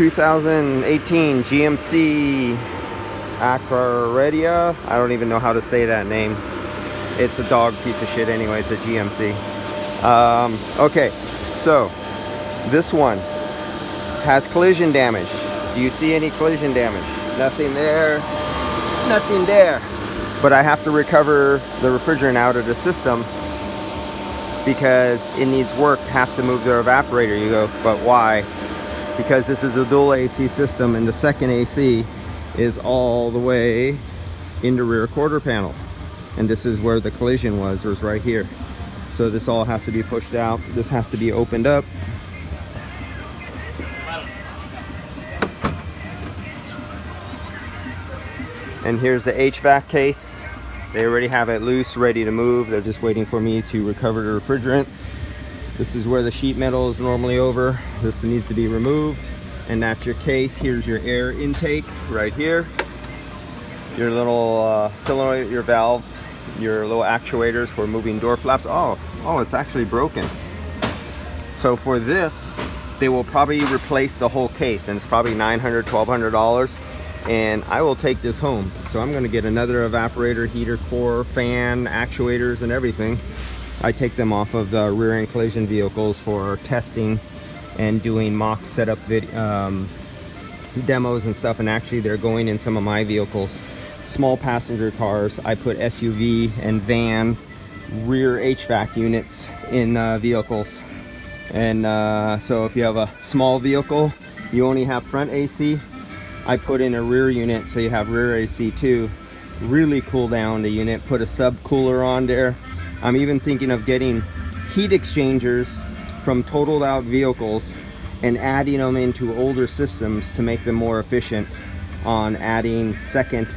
2018 GMC Acroredia. I don't even know how to say that name. It's a dog piece of shit anyway. It's a GMC. Okay, so this one has collision damage. Do you see any collision damage? Nothing there, nothing there. But I have to recover the refrigerant out of the system because it needs work. Have to move the evaporator. You go, but why? Because this is a dual AC system, and the second AC is all the way in the rear quarter panel, and this is where the collision was right here. So this all has to be pushed out. This has to be opened up. And here's the HVAC case. They already have it loose, ready to move. They're just waiting for me to recover the refrigerant. This is where the sheet metal is normally over. This needs to be removed, and that's your case. Here's your air intake right here. Your little solenoid, your valves, your little actuators for moving door flaps. Oh, it's actually broken. So for this, they will probably replace the whole case, and it's probably $900, $1,200. And I will take this home. So I'm going to get another evaporator, heater core, fan, actuators, and everything. I take them off of the rear end collision vehicles for testing and doing mock setup demos and stuff. And actually they're going in some of my vehicles, small passenger cars. I put SUV and van rear HVAC units in vehicles. And so if you have a small vehicle, you only have front AC, I put in a rear unit so you have rear AC too. Really cool down the unit. Put a sub cooler on there. I'm even thinking of getting heat exchangers from totaled out vehicles and adding them into older systems to make them more efficient on adding second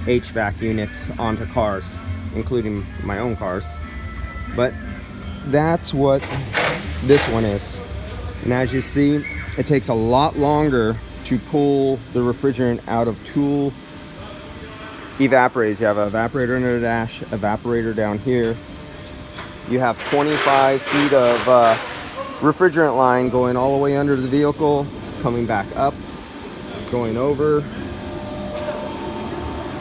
HVAC units onto cars, including my own cars. But that's what this one is. And as you see, it takes a lot longer to pull the refrigerant out of two evaporators. You have an evaporator under the dash, evaporator down here. You have 25 feet of refrigerant line going all the way under the vehicle, coming back up, going over.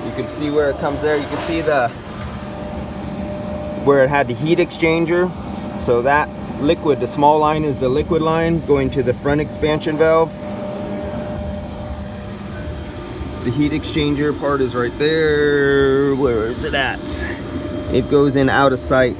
You can see where it comes there. You can see where it had the heat exchanger. So that liquid, the small line is the liquid line going to the front expansion valve. The heat exchanger part is right there. Where is it at? It goes in out of sight.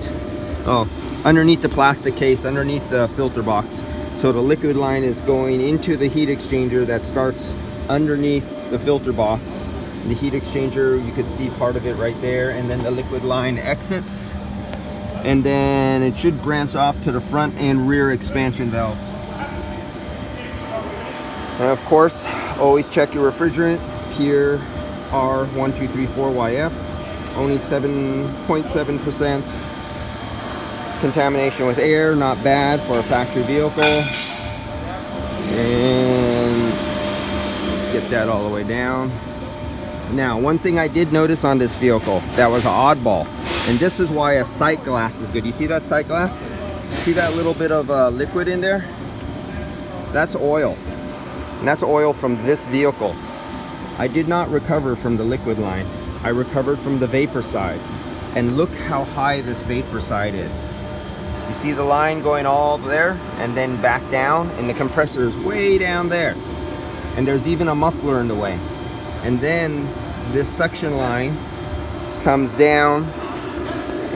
Oh, underneath the plastic case, underneath the filter box. So the liquid line is going into the heat exchanger that starts underneath the filter box. The heat exchanger, you could see part of it right there, and then the liquid line exits, and then it should branch off to the front and rear expansion valve. And of course, always check your refrigerant. Here R1234YF, only 7.7% contamination with air, not bad for a factory vehicle. And let's get that all the way down. Now, one thing I did notice on this vehicle that was an oddball, and this is why a sight glass is good. You see that sight glass? See that little bit of liquid in there? That's oil, and that's oil from this vehicle. I did not recover from the liquid line. I recovered from the vapor side. And look how high this vapor side is. You see the line going all there and then back down, and the compressor is way down there. And there's even a muffler in the way. And then this suction line comes down,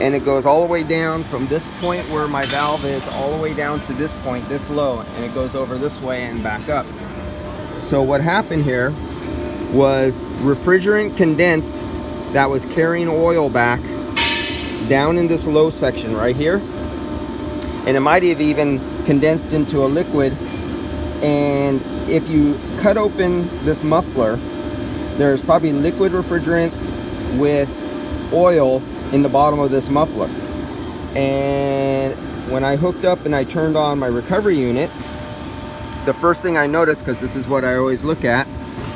and it goes all the way down from this point where my valve is all the way down to this point, this low, and it goes over this way and back up. So what happened here was refrigerant condensed that was carrying oil back down in this low section right here, and it might have even condensed into a liquid. And if you cut open this muffler, there's probably liquid refrigerant with oil in the bottom of this muffler. And when I hooked up and I turned on my recovery unit, the first thing I noticed, because this is what I always look at,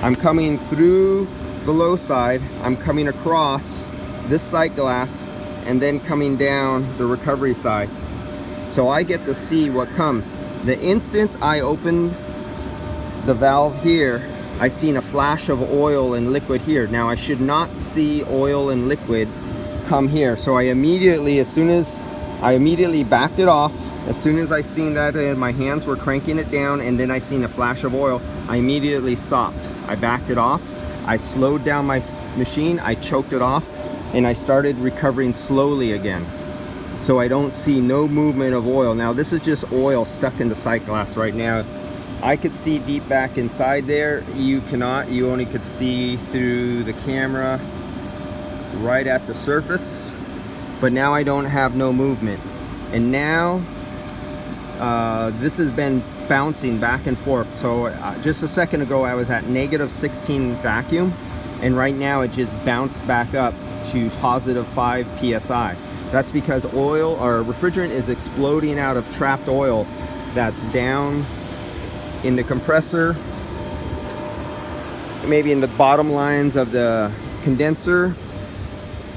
I'm coming through the low side, I'm coming across this sight glass, and then coming down the recovery side. So I get to see what comes. The instant I opened the valve here, I seen a flash of oil and liquid here. Now I should not see oil and liquid come here. So I immediately backed it off. As soon as I seen that, my hands were cranking it down, and then I seen a flash of oil, I immediately stopped. I backed it off. I slowed down my machine, I choked it off, and I started recovering slowly again. So I don't see no movement of oil. Now this is just oil stuck in the sight glass right now. I could see deep back inside there. You cannot. You only could see through the camera right at the surface. But now I don't have no movement. And now this has been bouncing back and forth. So just a second ago I was at -16 vacuum, and right now it just bounced back up to +5 psi. That's because oil or refrigerant is exploding out of trapped oil that's down in the compressor, maybe in the bottom lines of the condenser.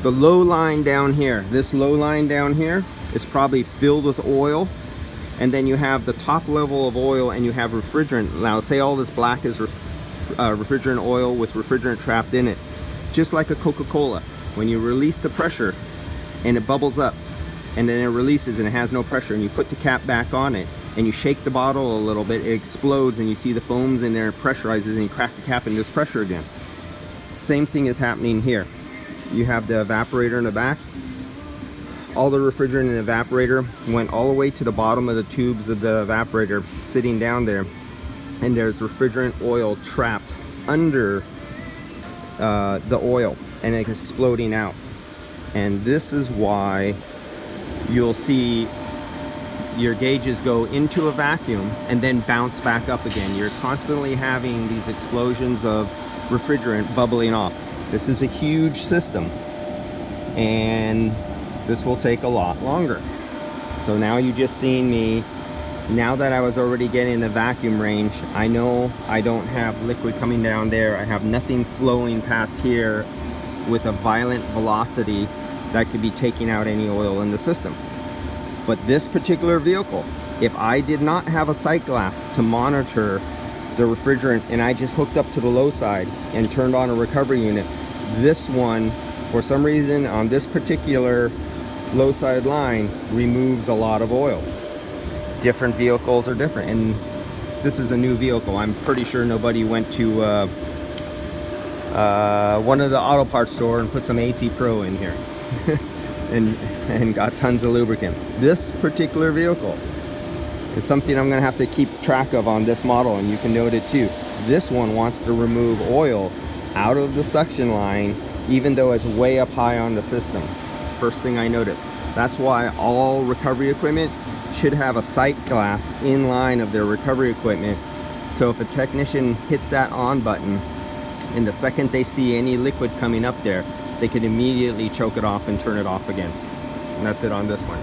The low line down here, this low line down here is probably filled with oil, and then you have the top level of oil and you have refrigerant. Now say all this black is refrigerant oil with refrigerant trapped in it. Just like a Coca-Cola, when you release the pressure and it bubbles up and then it releases and it has no pressure, and you put the cap back on it and you shake the bottle a little bit, it explodes and you see the foams in there, pressurizes, and you crack the cap and there's pressure again. Same thing is happening here. You have the evaporator in the back. All the refrigerant in the evaporator went all the way to the bottom of the tubes of the evaporator sitting down there, and there's refrigerant oil trapped under the oil, and it's exploding out. And this is why you'll see your gauges go into a vacuum and then bounce back up again. You're constantly having these explosions of refrigerant bubbling off. This is a huge system, and this will take a lot longer. So now you just seen me, now that I was already getting the vacuum range, I know I don't have liquid coming down there. I have nothing flowing past here with a violent velocity that could be taking out any oil in the system. But this particular vehicle, if I did not have a sight glass to monitor the refrigerant and I just hooked up to the low side and turned on a recovery unit, this one, for some reason on this particular low side line, removes a lot of oil. Different vehicles are different, and this is a new vehicle. I'm pretty sure nobody went to one of the auto parts store and put some AC Pro in here and got tons of lubricant. This particular vehicle is something I'm gonna have to keep track of on this model, and you can note it too. This one wants to remove oil out of the suction line even though it's way up high on the system. First thing I noticed. That's why all recovery equipment should have a sight glass in line of their recovery equipment, so if a technician hits that on button and the second they see any liquid coming up there, they can immediately choke it off and turn it off again. And that's it on this one.